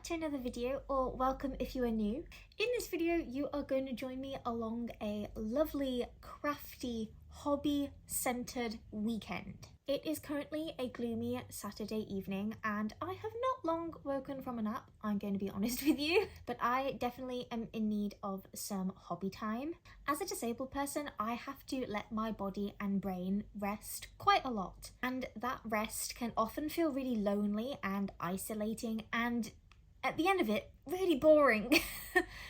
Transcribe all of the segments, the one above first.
to another video, or welcome if you are new. In this video you are going to join me along a lovely, crafty, hobby-centered weekend. It is currently a gloomy Saturday evening and I have not long woken from a nap, I'm going to be honest with you, but I definitely am in need of some hobby time. As a disabled person, I have to let my body and brain rest quite a lot, and that rest can often feel really lonely and isolating, and at the end of it, really boring.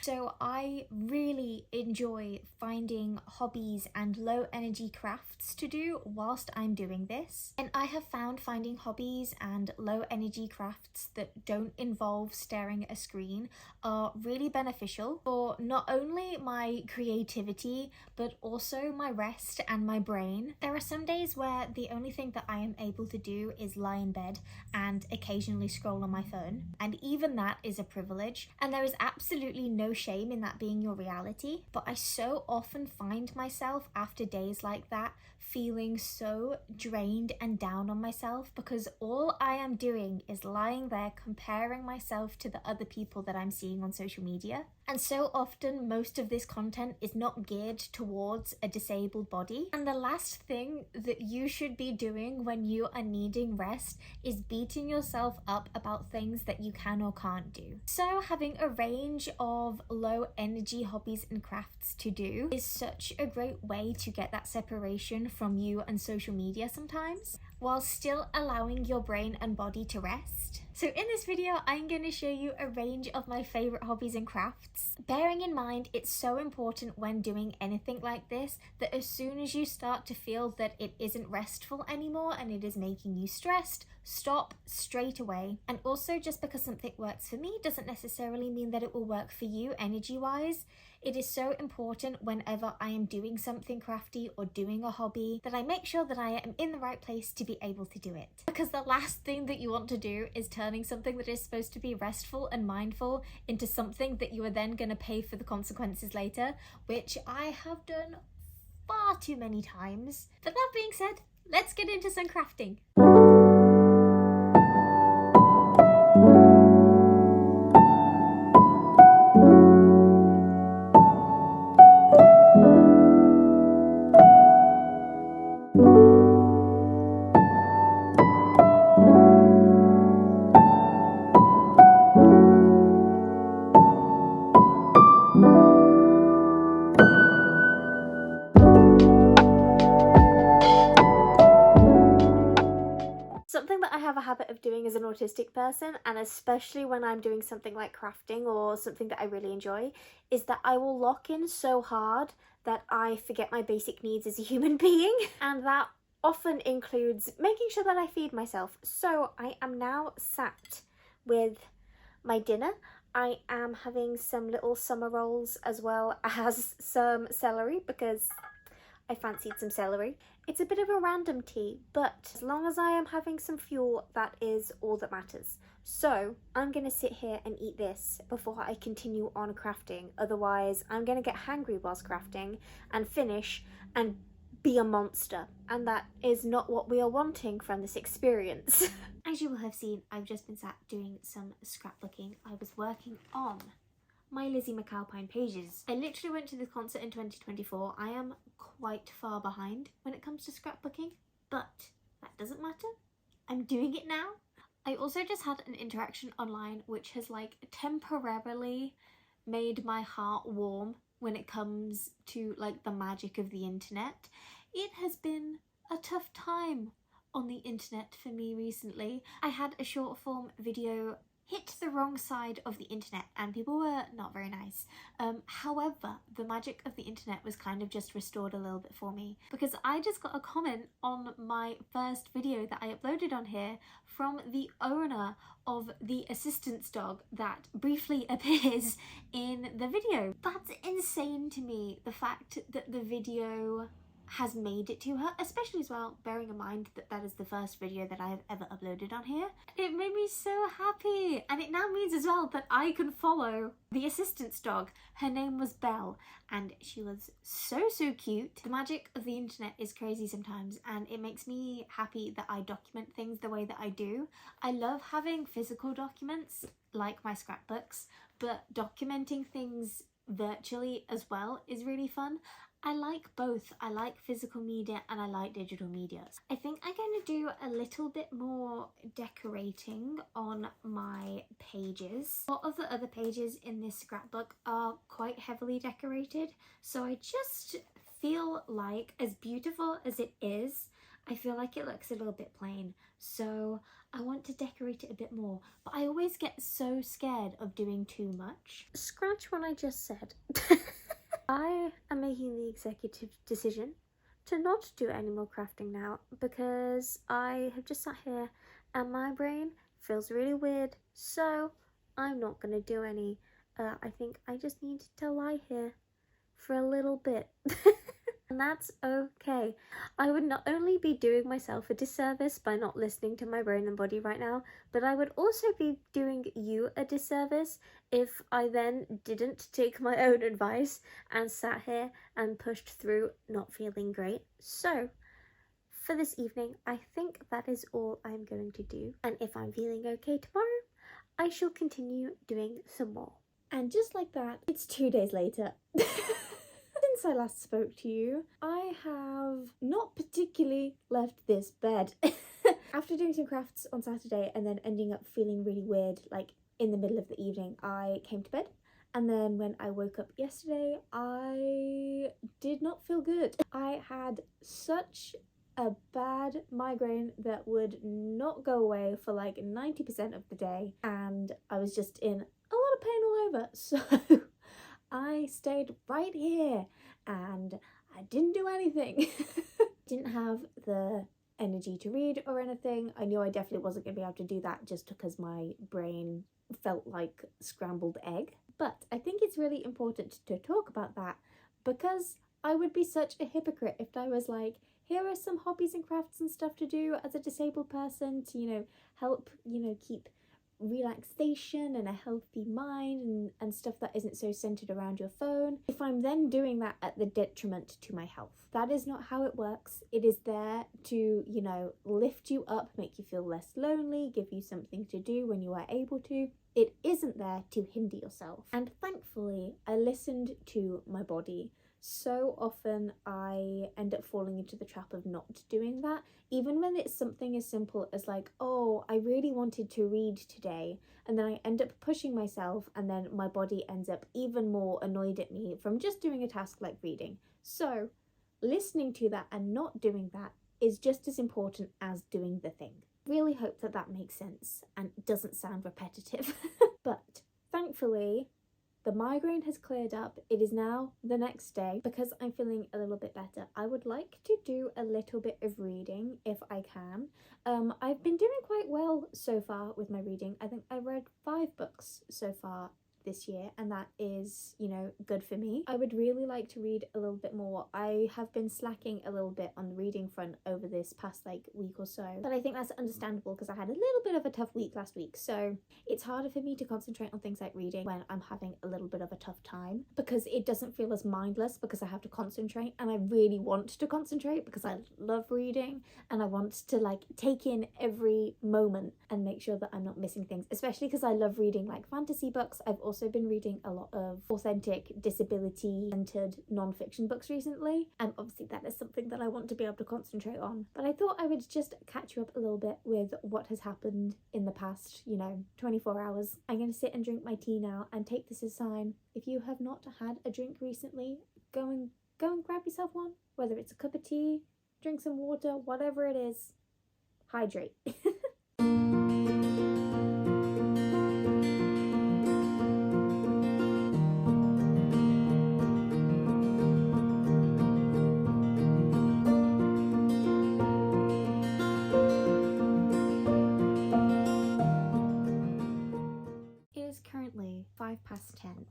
So I really enjoy finding hobbies and low energy crafts to do whilst I'm doing this. And I have found finding hobbies and low energy crafts that don't involve staring at a screen are really beneficial for not only my creativity, but also my rest and my brain. There are some days where the only thing that I am able to do is lie in bed and occasionally scroll on my phone. And even that is a privilege. And there is absolutely no shame in that being your reality, but I so often find myself after days like that feeling so drained and down on myself because all I am doing is lying there comparing myself to the other people that I'm seeing on social media. And so often most of this content is not geared towards a disabled body. And the last thing that you should be doing when you are needing rest is beating yourself up about things that you can or can't do. So having a range of low energy hobbies and crafts to do is such a great way to get that separation from you and social media sometimes, while still allowing your brain and body to rest. So in this video, I'm going to show you a range of my favourite hobbies and crafts. Bearing in mind, it's so important when doing anything like this that as soon as you start to feel that it isn't restful anymore and it is making you stressed, stop straight away. And also, just because something works for me doesn't necessarily mean that it will work for you energy-wise. It is so important whenever I am doing something crafty or doing a hobby that I make sure that I am in the right place to be able to do it. Because the last thing that you want to do is turning something that is supposed to be restful and mindful into something that you are then going to pay for the consequences later, which I have done far too many times. But that being said, let's get into some crafting. Something that I have a habit of doing as an autistic person, and especially when I'm doing something like crafting or something that I really enjoy, is that I will lock in so hard that I forget my basic needs as a human being. And that often includes making sure that I feed myself. So I am now sat with my dinner. I am having some little summer rolls as well as some celery because I fancied some celery. It's a bit of a random tea, but as long as I am having some fuel, that is all that matters. So I'm gonna sit here and eat this before I continue on crafting. Otherwise, I'm gonna get hangry whilst crafting and finish and be a monster. And that is not what we are wanting from this experience. As you will have seen, I've just been sat doing some scrapbooking. I was working on my Lizzie McAlpine pages. I literally went to the concert in 2024. I am quite far behind when it comes to scrapbooking, but that doesn't matter. I'm doing it now. I also just had an interaction online which has like temporarily made my heart warm when it comes to like the magic of the internet. It has been a tough time on the internet for me recently. I had a short form video hit the wrong side of the internet and people were not very nice. However, the magic of the internet was kind of just restored a little bit for me because I just got a comment on my first video that I uploaded on here from the owner of the assistance dog that briefly appears in the video. That's insane to me, the fact that the video has made it to her, especially as well, bearing in mind that that is the first video that I have ever uploaded on here. It made me so happy, and it now means as well that I can follow the assistant's dog. Her name was Belle, and she was so cute. The magic of the internet is crazy sometimes, and it makes me happy that I document things the way that I do. I love having physical documents like my scrapbooks, but documenting things virtually as well is really fun. I like both. I like physical media and I like digital media. I think I'm going to do a little bit more decorating on my pages. A lot of the other pages in this scrapbook are quite heavily decorated, so I just feel like, as beautiful as it is, I feel like it looks a little bit plain, so I want to decorate it a bit more, but I always get so scared of doing too much. Scratch what I just said. I am making the executive decision to not do any more crafting now because I have just sat here and my brain feels really weird, so I'm not going to do any. I think I just need to lie here for a little bit. And that's okay. I would not only be doing myself a disservice by not listening to my brain and body right now, but I would also be doing you a disservice if I then didn't take my own advice and sat here and pushed through not feeling great. So, for this evening, I think that is all I'm going to do. And if I'm feeling okay tomorrow, I shall continue doing some more. And just like that, it's 2 days later. Since I last spoke to you, I have not particularly left this bed. After doing some crafts on Saturday and then ending up feeling really weird, like in the middle of the evening, I came to bed. And then when I woke up yesterday, I did not feel good. I had such a bad migraine that would not go away for like 90% of the day. And I was just in a lot of pain all over. So I stayed right here and I didn't do anything. Didn't have the energy to read or anything. I knew I definitely wasn't going to be able to do that just because my brain felt like scrambled egg. But I think it's really important to talk about that because I would be such a hypocrite if I was like, here are some hobbies and crafts and stuff to do as a disabled person to, help, keep relaxation and a healthy mind and stuff that isn't so centered around your phone. If I'm then doing that at the detriment to my health, that is not how it works. It is there to, lift you up, make you feel less lonely, give you something to do when you are able to. It isn't there to hinder yourself. And thankfully, I listened to my body. So often I end up falling into the trap of not doing that, even when it's something as simple as like, oh, I really wanted to read today, and then I end up pushing myself and then my body ends up even more annoyed at me from just doing a task like reading. So listening to that and not doing that is just as important as doing the thing. Really hope that that makes sense and doesn't sound repetitive. But thankfully, the migraine has cleared up. It is now the next day because I'm feeling a little bit better. I would like to do a little bit of reading if I can. I've been doing quite well so far with my reading. I think I've read 5 books so far this year, and that is, good for me. I would really like to read a little bit more. I have been slacking a little bit on the reading front over this past week or so, but I think that's understandable because I had a little bit of a tough week last week, so it's harder for me to concentrate on things like reading when I'm having a little bit of a tough time because it doesn't feel as mindless because I have to concentrate, and I really want to concentrate because I love reading and I want to take in every moment and make sure that I'm not missing things, especially because I love reading like fantasy books. I've also been reading a lot of authentic, disability-centered non-fiction books recently, and obviously that is something that I want to be able to concentrate on. But I thought I would just catch you up a little bit with what has happened in the past, 24 hours. I'm going to sit and drink my tea now and take this as a sign. If you have not had a drink recently, go and grab yourself one, whether it's a cup of tea, drink some water, whatever it is. Hydrate. Currently 10:05.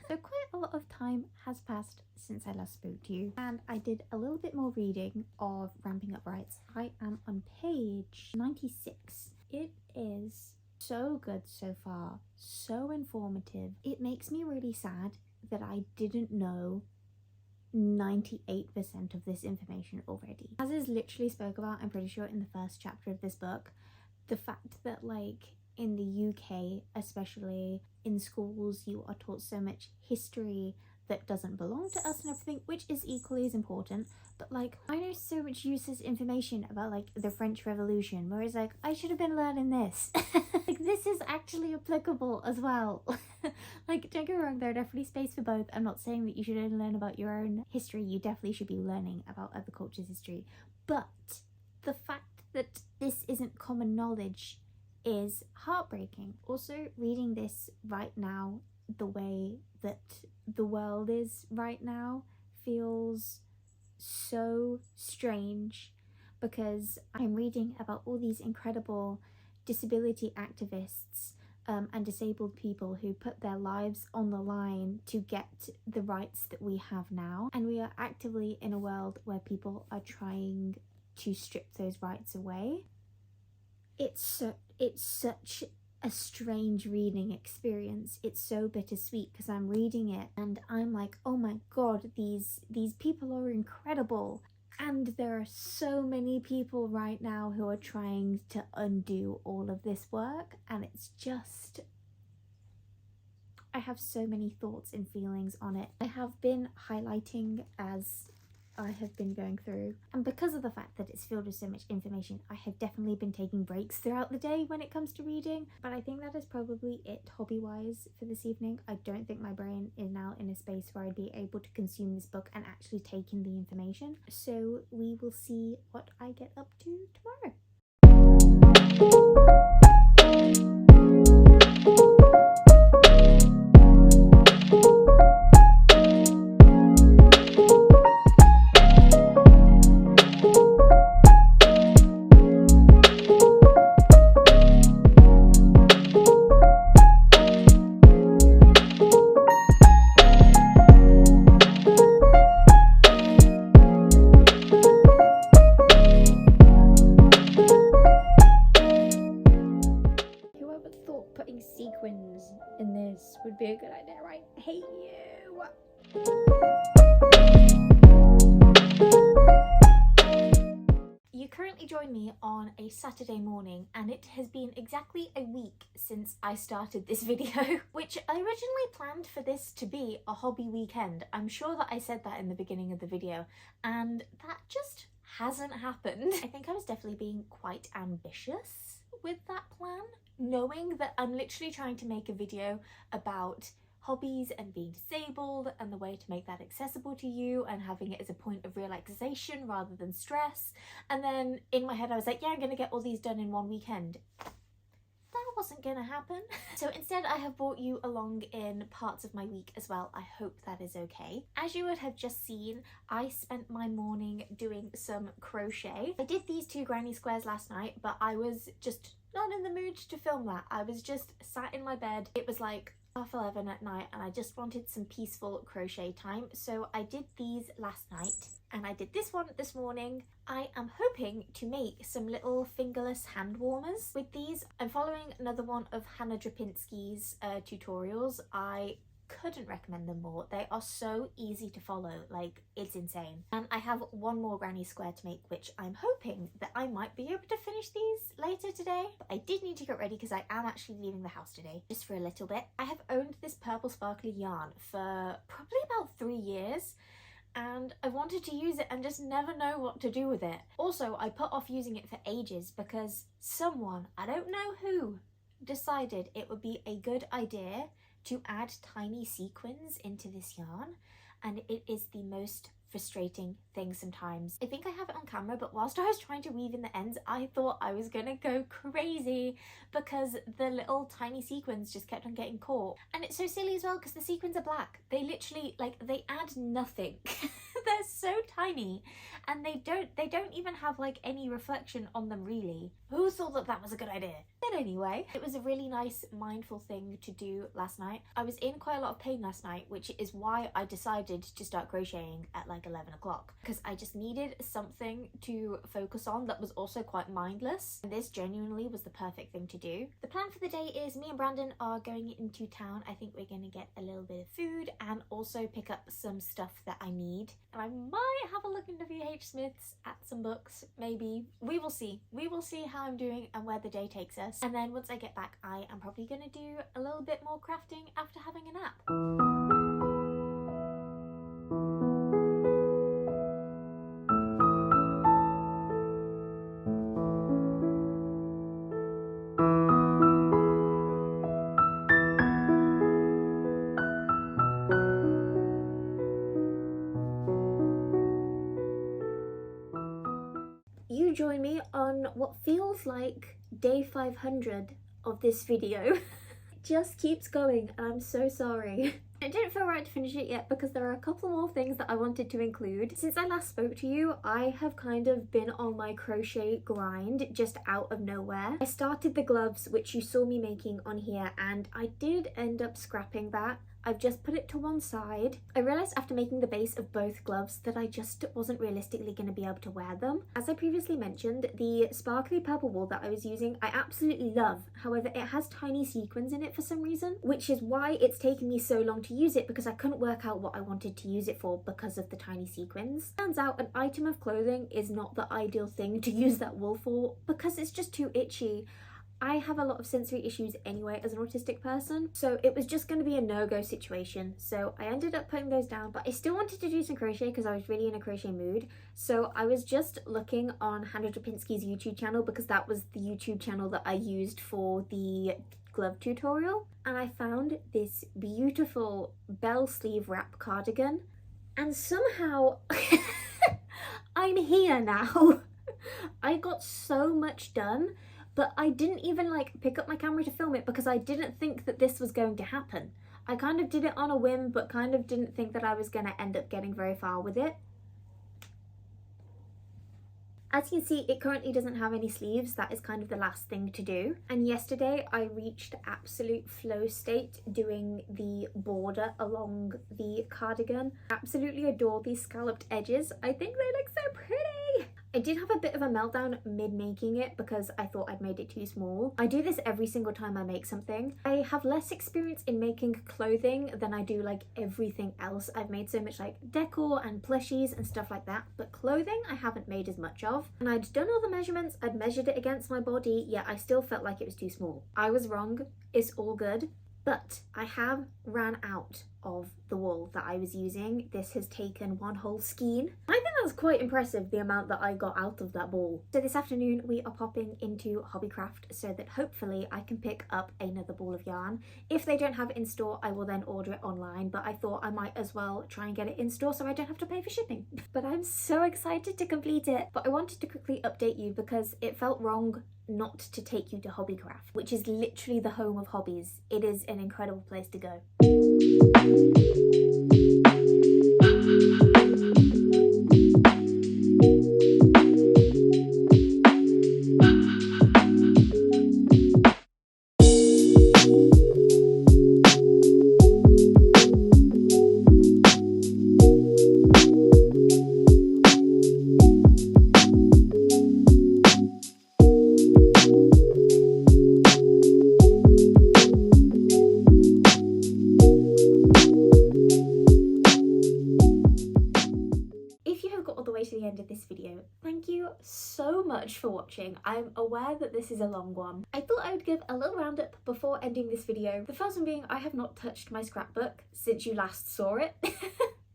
So quite a lot of time has passed since I last spoke to you, and I did a little bit more reading of Ramping Up Rights. I am on page 96. It is so good so far, so informative. It makes me really sad that I didn't know 98% of this information already. As is literally spoke about, I'm pretty sure, in the first chapter of this book, the fact that like in the UK, especially in schools, you are taught so much history that doesn't belong to us and everything, which is equally as important. But like, I know so much useless information about like the French Revolution, whereas like I should have been learning this. Like, this is actually applicable as well. Like, don't get me wrong, there are definitely space for both. I'm not saying that you should only learn about your own history. You definitely should be learning about other cultures' history, but the fact that this isn't common knowledge is heartbreaking. Also, reading this right now, the way that the world is right now, feels so strange, because I'm reading about all these incredible disability activists and disabled people who put their lives on the line to get the rights that we have now, and we are actively in a world where people are trying to strip those rights away. It's such a strange reading experience. It's so bittersweet because I'm reading it and I'm like, oh my god, these people are incredible, and there are so many people right now who are trying to undo all of this work, and it's just, I have so many thoughts and feelings on it. I have been highlighting as I have been going through, and because of the fact that it's filled with so much information, I have definitely been taking breaks throughout the day when it comes to reading. But I think that is probably it hobby-wise for this evening. I don't think my brain is now in a space where I'd be able to consume this book and actually take in the information, so we will see what I get up to tomorrow. Putting sequins in this would be a good idea, right? Hey you! You currently join me on a Saturday morning, and it has been exactly a week since I started this video, which I originally planned for this to be a hobby weekend. I'm sure that I said that in the beginning of the video, and that just hasn't happened. I think I was definitely being quite ambitious with that plan, knowing that I'm literally trying to make a video about hobbies and being disabled and the way to make that accessible to you and having it as a point of relaxation rather than stress. And then in my head I was like, yeah, I'm gonna get all these done in one weekend. That wasn't gonna happen. So instead I have brought you along in parts of my week as well. I hope that is okay. As you would have just seen, I spent my morning doing some crochet. I did these 2 granny squares last night, but I was just not in the mood to film that. I was just sat in my bed. It was like 11:30 at night and I just wanted some peaceful crochet time. So I did these last night and I did this one this morning. I am hoping to make some little fingerless hand warmers with these. I'm following another one of Hannah Drapinski's tutorials. I couldn't recommend them more. They are so easy to follow, like it's insane. And I have one more granny square to make, which I'm hoping that I might be able to finish these later today. But I did need to get ready because I am actually leaving the house today, just for a little bit. I have owned this purple sparkly yarn for probably about 3 years, and I wanted to use it and just never know what to do with it. Also, I put off using it for ages because someone, I don't know who, decided it would be a good idea to add tiny sequins into this yarn, and it is the most frustrating thing sometimes. I think I have it on camera, but whilst I was trying to weave in the ends, I thought I was gonna go crazy because the little tiny sequins just kept on getting caught. And it's so silly as well because the sequins are black. They literally, like, they add nothing. They're so tiny, and they don't even have like any reflection on them really. Who thought that that was a good idea? But anyway, it was a really nice mindful thing to do last night. I was in quite a lot of pain last night, which is why I decided to start crocheting at like 11 o'clock, because I just needed something to focus on that was also quite mindless, and this genuinely was the perfect thing to do. The plan for the day is me and Brandon are going into town. I think we're going to get a little bit of food and also pick up some stuff that I need, and I might have a look into VH Smith's at some books, maybe. We will see how I'm doing and where the day takes us, and then once I get back I am probably going to do a little bit more crafting after having a nap. You join me on what feels like day 500 of this video. It just keeps going and I'm so sorry. It didn't feel right to finish it yet because there are a couple more things that I wanted to include. Since I last spoke to you, I have kind of been on my crochet grind just out of nowhere. I started the gloves, which you saw me making on here, and I did end up scrapping that. I've just put it to one side. I realised after making the base of both gloves that I just wasn't realistically going to be able to wear them. As I previously mentioned, the sparkly purple wool that I was using I absolutely love. However, it has tiny sequins in it for some reason, which is why it's taken me so long to use it, because I couldn't work out what I wanted to use it for because of the tiny sequins. Turns out an item of clothing is not the ideal thing to use that wool for because it's just too itchy. I have a lot of sensory issues anyway as an autistic person, so it was just going to be a no-go situation. So I ended up putting those down, but I still wanted to do some crochet because I was really in a crochet mood. So I was just looking on Hannah Drapinski's YouTube channel because that was the YouTube channel that I used for the glove tutorial. And I found this beautiful bell sleeve wrap cardigan. And somehow I'm here now. I got so much done. But I didn't even like pick up my camera to film it because I didn't think that this was going to happen. I kind of did it on a whim, but kind of didn't think that I was going to end up getting very far with it. As you can see, it currently doesn't have any sleeves. That is kind of the last thing to do. And yesterday I reached absolute flow state doing the border along the cardigan. Absolutely adore these scalloped edges. I think they look so pretty. I did have a bit of a meltdown mid-making it because I thought I'd made it too small. I do this every single time I make something. I have less experience in making clothing than I do like everything else. I've made so much like decor and plushies and stuff like that, but clothing I haven't made as much of. And I'd done all the measurements, I'd measured it against my body, yet I still felt like it was too small. I was wrong, it's all good. But I have ran out of the wool that I was using. This has taken one whole skein. I think that's quite impressive, the amount that I got out of that ball. So this afternoon we are popping into Hobbycraft so that hopefully I can pick up another ball of yarn. If they don't have it in store, I will then order it online, but I thought I might as well try and get it in store so I don't have to pay for shipping. But I'm so excited to complete it. But I wanted to quickly update you because it felt wrong not to take you to Hobbycraft, which is literally the home of hobbies. It is an incredible place to go. To the end of this video, thank you so much for watching. I'm aware that this is a long one. I thought I would give a little roundup before ending this video. The first one being I have not touched my scrapbook since you last saw it.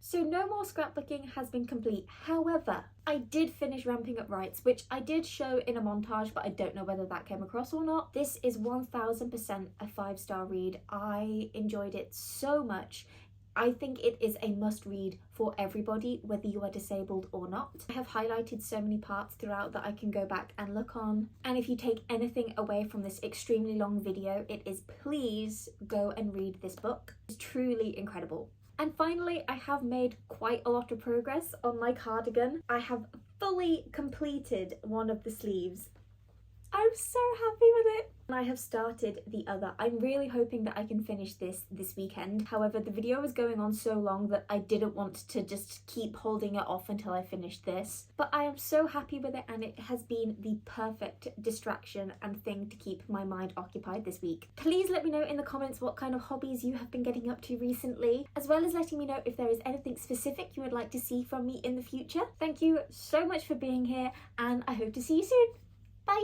So no more scrapbooking has been complete. However, I did finish Ramping Up Rights, which I did show in a montage, but I don't know whether that came across or not. This is 1000% a 5-star read. I enjoyed it so much. I think it is a must read for everybody, whether you are disabled or not. I have highlighted so many parts throughout that I can go back and look on. And if you take anything away from this extremely long video, it is please go and read this book. It's truly incredible. And finally, I have made quite a lot of progress on my cardigan. I have fully completed one of the sleeves. I'm so happy with it. And I have started the other. I'm really hoping that I can finish this weekend. However, the video was going on so long that I didn't want to just keep holding it off until I finished this. But I am so happy with it, and it has been the perfect distraction and thing to keep my mind occupied this week. Please let me know in the comments what kind of hobbies you have been getting up to recently, as well as letting me know if there is anything specific you would like to see from me in the future. Thank you so much for being here, and I hope to see you soon. Bye!